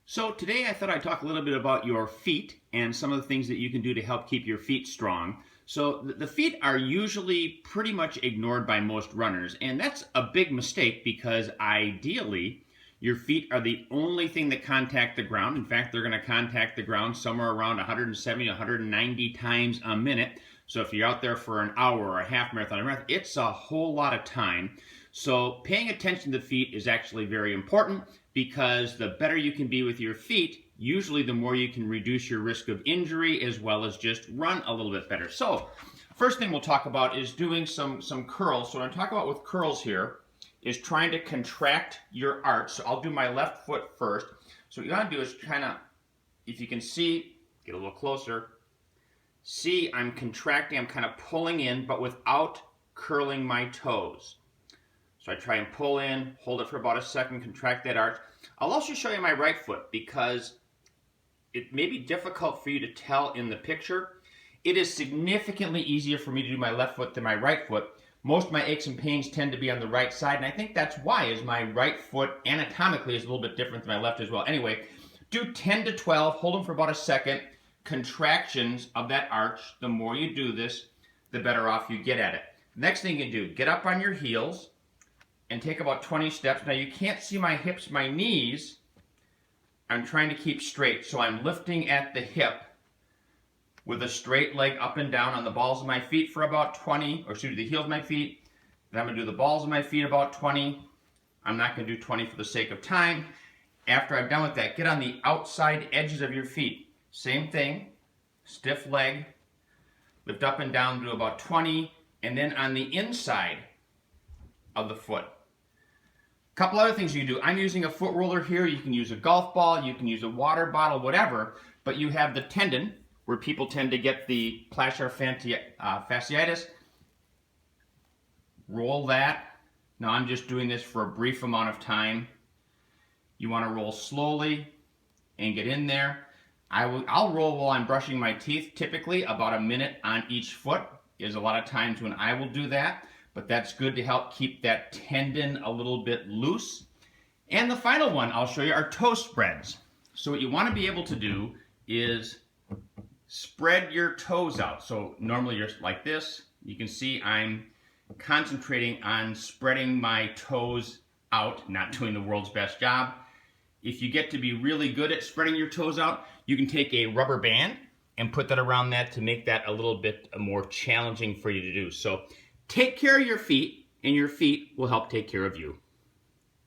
So today I thought I'd talk a little bit about your feet and some of the things that you can do to help keep your feet strong. So the feet are usually pretty much ignored by most runners, and that's a big mistake because ideally your feet are the only thing that contact the ground. In fact, they're going to contact the ground somewhere around 170 to 190 times a minute. So if you're out there for an hour or a half marathon, it's a whole lot of time. So paying attention to the feet is actually very important because the better you can be with your feet, usually the more you can reduce your risk of injury as well as just run a little bit better. So first thing we'll talk about is doing some curls. So what I'm talking about with curls here is trying to contract your arch. So I'll do my left foot first. So what you gotta do is kind of, if you can see, get a little closer, see I'm contracting, I'm kind of pulling in, but without curling my toes. So I try and pull in, hold it for about a second, contract that arch. I'll also show you my right foot because it may be difficult for you to tell in the picture. It is significantly easier for me to do my left foot than my right foot. Most of my aches and pains tend to be on the right side, and I think that's why is my right foot anatomically is a little bit different than my left as well. Anyway, do 10 to 12, hold them for about a second. Contractions of that arch, the more you do this, the better off you get at it. Next thing you do, get up on your heels and take about 20 steps. Now you can't see my hips, my knees. I'm trying to keep straight. So I'm lifting at the hip with a straight leg up and down on the balls of my feet for about 20, or excuse me, the heels of my feet. Then I'm gonna do the balls of my feet about 20. I'm not gonna do 20 for the sake of time. After I'm done with that, get on the outside edges of your feet. Same thing, stiff leg, lift up and down, do about 20, and then on the inside of the foot. A couple other things you can do. I'm using a foot roller here. You can use a golf ball, you can use a water bottle, whatever, but you have the tendon where people tend to get the plantar fasciitis. Roll that. Now I'm just doing this for a brief amount of time. You want to roll slowly and get in there. I'll roll while I'm brushing my teeth, typically about a minute on each foot. There's a lot of times when I will do that, but that's good to help keep that tendon a little bit loose. And the final one I'll show you are toe spreads. So what you want to be able to do is spread your toes out. So normally you're like this. You can see I'm concentrating on spreading my toes out, not doing the world's best job. If you get to be really good at spreading your toes out, you can take a rubber band and put that around that to make that a little bit more challenging for you to do. So take care of your feet, and your feet will help take care of you.